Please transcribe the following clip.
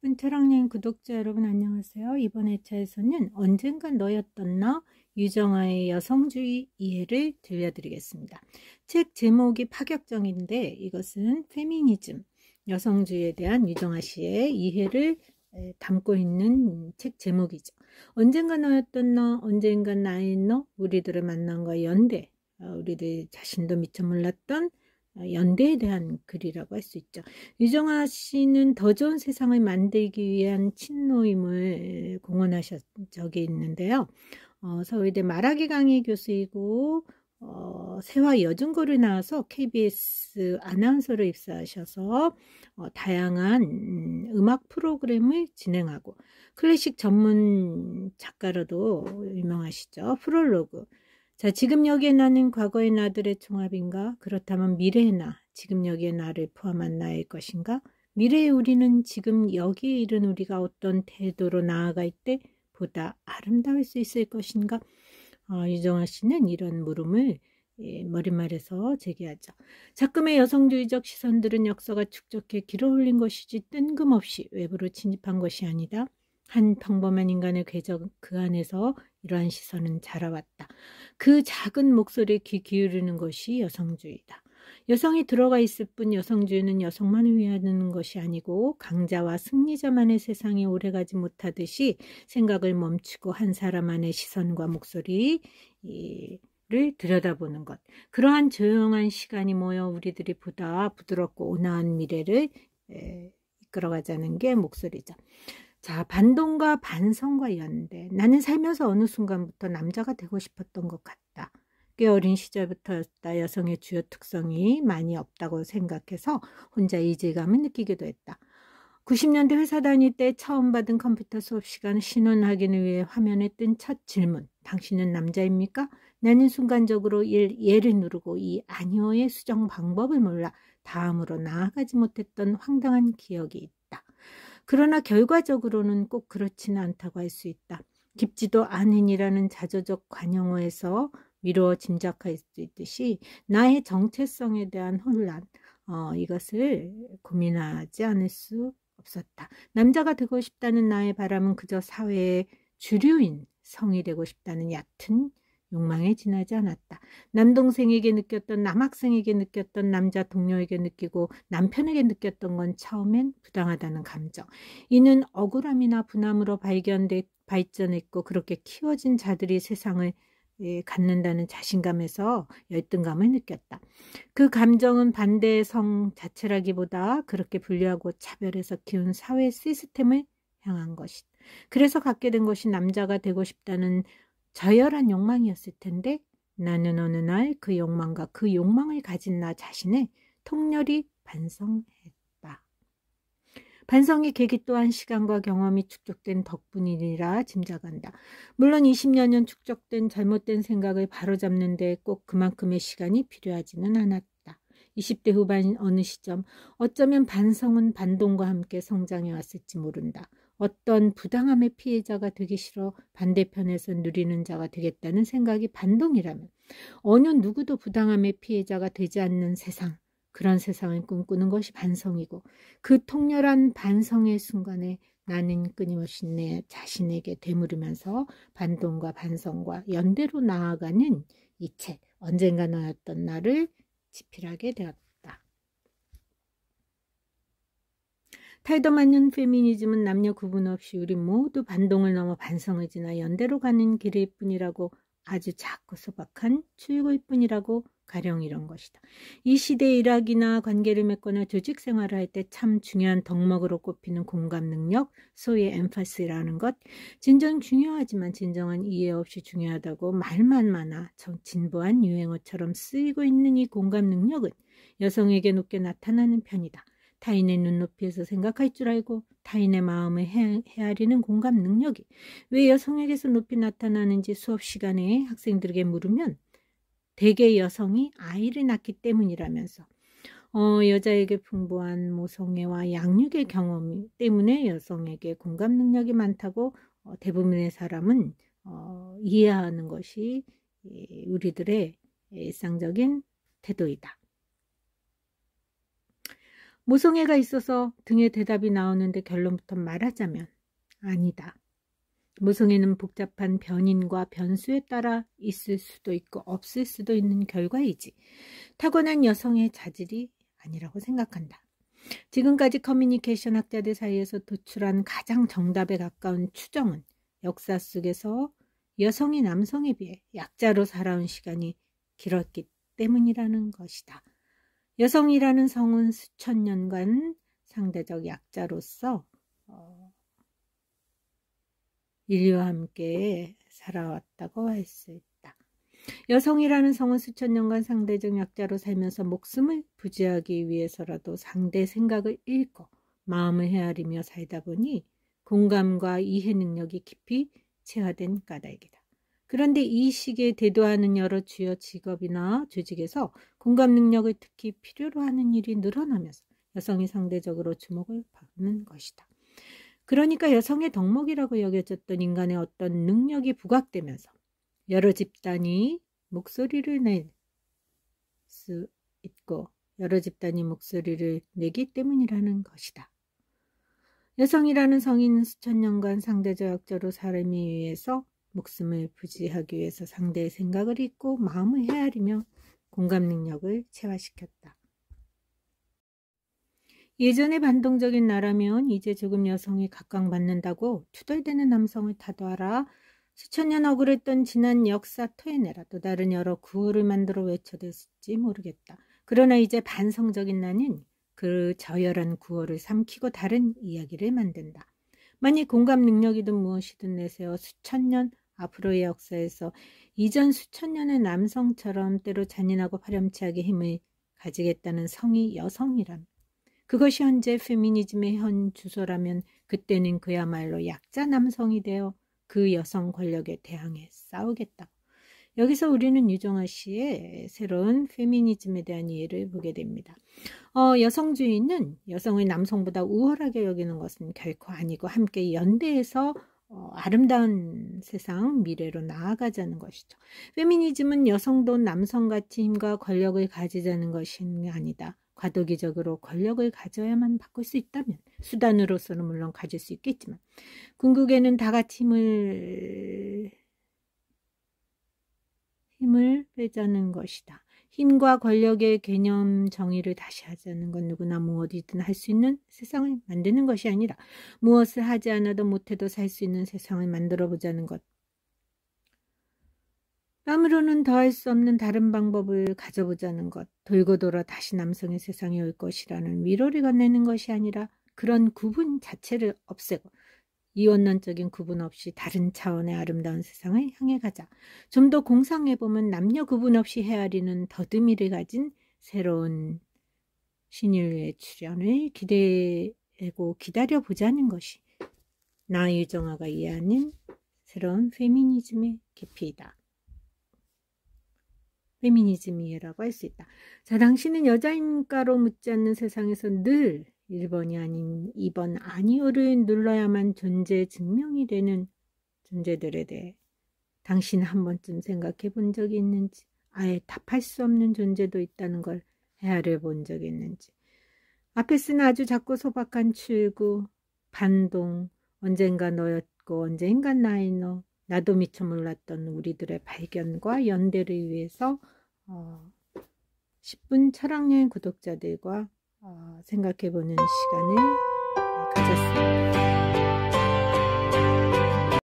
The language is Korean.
예쁜 철학여행 구독자 여러분 안녕하세요. 이번 회차에서는 언젠가 너였던 나 유정아의 여성주의 이해를 들려드리겠습니다. 책 제목이 파격적인데 이것은 페미니즘, 여성주의에 대한 유정아 씨의 이해를 담고 있는 책 제목이죠. 언젠가 너였던 너, 언젠가 나의 너, 우리들의 만남과 연대, 우리들 자신도 미처 몰랐던 연대에 대한 글이라고 할 수 있죠. 유정아 씨는 더 좋은 세상을 만들기 위한 친노임을 공언하신 적이 있는데요. 서울대 말하기 강의 교수이고 세화 여중고를 나와서 KBS 아나운서로 입사하셔서 다양한 음악 프로그램을 진행하고 클래식 전문 작가로도 유명하시죠. 프롤로그. 자, 지금 여기에 나는 과거의 나들의 총합인가? 그렇다면 미래의 나, 지금 여기의 나를 포함한 나일 것인가? 미래의 우리는 지금 여기에 이른 우리가 어떤 태도로 나아갈 때 보다 아름다울 수 있을 것인가? 유정아 씨는 이런 물음을 머릿말에서 제기하죠. 작금의 여성주의적 시선들은 역사가 축적해 길어올린 것이지 뜬금없이 외부로 침입한 것이 아니다. 한 평범한 인간의 궤적 그 안에서 이러한 시선은 자라왔다. 그 작은 목소리에 귀 기울이는 것이 여성주의다. 여성이 들어가 있을 뿐 여성주의는 여성만을 위하는 것이 아니고 강자와 승리자만의 세상이 오래가지 못하듯이 생각을 멈추고 한 사람 안의 시선과 목소리를 들여다보는 것. 그러한 조용한 시간이 모여 우리들이 보다 부드럽고 온화한 미래를 이끌어가자는 게 목소리죠. 자, 반동과 반성과 연대. 나는 살면서 어느 순간부터 남자가 되고 싶었던 것 같다. 꽤 어린 시절부터였다. 여성의 주요 특성이 많이 없다고 생각해서 혼자 이질감을 느끼기도 했다. 90년대 회사 다닐 때 처음 받은 컴퓨터 수업 시간 신원 확인을 위해 화면에 뜬 첫 질문. 당신은 남자입니까? 나는 순간적으로 예를 누르고 이 아니오의 수정 방법을 몰라 다음으로 나아가지 못했던 황당한 기억이 있다. 그러나 결과적으로는 꼭 그렇지는 않다고 할 수 있다. 깊지도 않은이라는 자조적 관용어에서 미루어 짐작할 수 있듯이 나의 정체성에 대한 혼란, 이것을 고민하지 않을 수 없었다. 남자가 되고 싶다는 나의 바람은 그저 사회의 주류인 성이 되고 싶다는 얕은 욕망에 지나지 않았다. 남동생에게 느꼈던, 남학생에게 느꼈던, 남자 동료에게 느끼고 남편에게 느꼈던 건 처음엔 부당하다는 감정. 이는 억울함이나 분함으로 발전했고 그렇게 키워진 자들이 세상을 갖는다는 자신감에서 열등감을 느꼈다. 그 감정은 반대의 성 자체라기보다 그렇게 분리하고 차별해서 키운 사회 시스템을 향한 것이다. 그래서 갖게 된 것이 남자가 되고 싶다는 저열한 욕망이었을 텐데 나는 어느 날 그 욕망과 그 욕망을 가진 나 자신을 통렬히 반성했다. 반성의 계기 또한 시간과 경험이 축적된 덕분이라 짐작한다. 물론 20여 년 축적된 잘못된 생각을 바로잡는 데 꼭 그만큼의 시간이 필요하지는 않았다. 20대 후반 어느 시점 어쩌면 반성은 반동과 함께 성장해 왔을지 모른다. 어떤 부당함의 피해자가 되기 싫어 반대편에서 누리는 자가 되겠다는 생각이 반동이라면 어느 누구도 부당함의 피해자가 되지 않는 세상, 그런 세상을 꿈꾸는 것이 반성이고 그 통렬한 반성의 순간에 나는 끊임없이 내 자신에게 되물으면서 반동과 반성과 연대로 나아가는 이 책, 언젠가 너였던 나를 집필하게 되었다. 타이더맞는 페미니즘은 남녀 구분 없이 우리 모두 반동을 넘어 반성을 지나 연대로 가는 길일 뿐이라고, 아주 작고 소박한 출구일 뿐이라고 가령 이런 것이다. 이 시대의 일학이나 관계를 맺거나 조직 생활을 할 때 참 중요한 덕목으로 꼽히는 공감 능력, 소위 엠파시라는 것, 진정 중요하지만 진정한 이해 없이 중요하다고 말만 많아 진보한 유행어처럼 쓰이고 있는 이 공감 능력은 여성에게 높게 나타나는 편이다. 타인의 눈높이에서 생각할 줄 알고 타인의 마음을 헤아리는 공감 능력이 왜 여성에게서 높이 나타나는지 수업 시간에 학생들에게 물으면 대개 여성이 아이를 낳기 때문이라면서 여자에게 풍부한 모성애와 양육의 경험 때문에 여성에게 공감 능력이 많다고 대부분의 사람은 이해하는 것이 우리들의 일상적인 태도이다. 모성애가 있어서 등에 대답이 나오는데 결론부터 말하자면 아니다. 모성애는 복잡한 변인과 변수에 따라 있을 수도 있고 없을 수도 있는 결과이지 타고난 여성의 자질이 아니라고 생각한다. 지금까지 커뮤니케이션 학자들 사이에서 도출한 가장 정답에 가까운 추정은 역사 속에서 여성이 남성에 비해 약자로 살아온 시간이 길었기 때문이라는 것이다. 여성이라는 성은 수천 년간 상대적 약자로서 인류와 함께 살아왔다고 할 수 있다. 여성이라는 성은 수천 년간 상대적 약자로 살면서 목숨을 부지하기 위해서라도 상대 생각을 읽고 마음을 헤아리며 살다 보니 공감과 이해 능력이 깊이 체화된 까닭이다. 그런데 이 시기에 대도하는 여러 주요 직업이나 조직에서 공감 능력을 특히 필요로 하는 일이 늘어나면서 여성이 상대적으로 주목을 받는 것이다. 그러니까 여성의 덕목이라고 여겨졌던 인간의 어떤 능력이 부각되면서 여러 집단이 목소리를 낼 수 있고 여러 집단이 목소리를 내기 때문이라는 것이다. 여성이라는 성인은 수천 년간 상대적 약자로 살기 위해서 목숨을 부지하기 위해서 상대의 생각을 읽고 마음을 헤아리며 공감 능력을 체화시켰다. 예전에 반동적인 나라면 이제 조금 여성이 각광받는다고 투덜대는 남성을 타도하라. 수천 년 억울했던 지난 역사 토해내라. 또 다른 여러 구호를 만들어 외쳐댔을지 모르겠다. 그러나 이제 반성적인 나는 그 저열한 구호를 삼키고 다른 이야기를 만든다. 만일 공감 능력이든 무엇이든 내세워 수천 년 앞으로의 역사에서 이전 수천 년의 남성처럼 때로 잔인하고 파렴치하게 힘을 가지겠다는 성이 여성이란 그것이 현재 페미니즘의 현 주소라면 그때는 그야말로 약자 남성이 되어 그 여성 권력에 대항해 싸우겠다. 여기서 우리는 유정아 씨의 새로운 페미니즘에 대한 이해를 보게 됩니다. 여성주의는 여성의 남성보다 우월하게 여기는 것은 결코 아니고 함께 연대해서 아름다운 세상 미래로 나아가자는 것이죠. 페미니즘은 여성도 남성같이 힘과 권력을 가지자는 것이 아니다. 과도기적으로 권력을 가져야만 바꿀 수 있다면 수단으로서는 물론 가질 수 있겠지만 궁극에는 다 같이 힘을 빼자는 것이다. 힘과 권력의 개념 정의를 다시 하자는 건 누구나 무엇이든 할 수 있는 세상을 만드는 것이 아니라 무엇을 하지 않아도 못해도 살 수 있는 세상을 만들어 보자는 것. 땀으로는 더할 수 없는 다른 방법을 가져보자는 것. 돌고 돌아 다시 남성의 세상이 올 것이라는 위로를 건네는 것이 아니라 그런 구분 자체를 없애고 이원론적인 구분 없이 다른 차원의 아름다운 세상을 향해 가자. 좀 더 공상해보면 남녀 구분 없이 헤아리는 더듬이를 가진 새로운 신인류의 출현을 기대고 기다려보자는 것이 나 유정아가 이해하는 새로운 페미니즘의 깊이이다. 페미니즘 이해라고 할 수 있다. 자, 당신은 여자인가로 묻지 않는 세상에서 늘 1번이 아닌 2번 아니오를 눌러야만 존재 증명이 되는 존재들에 대해 당신 한 번쯤 생각해 본 적이 있는지 아예 답할 수 없는 존재도 있다는 걸 헤아려 본 적이 있는지 앞에 쓴 아주 작고 소박한 출구, 반동, 언젠가 너였고 언젠가 나의 너 나도 미처 몰랐던 우리들의 발견과 연대를 위해서 10분 철학여행 구독자들과 생각해보는 시간을 가졌습니다.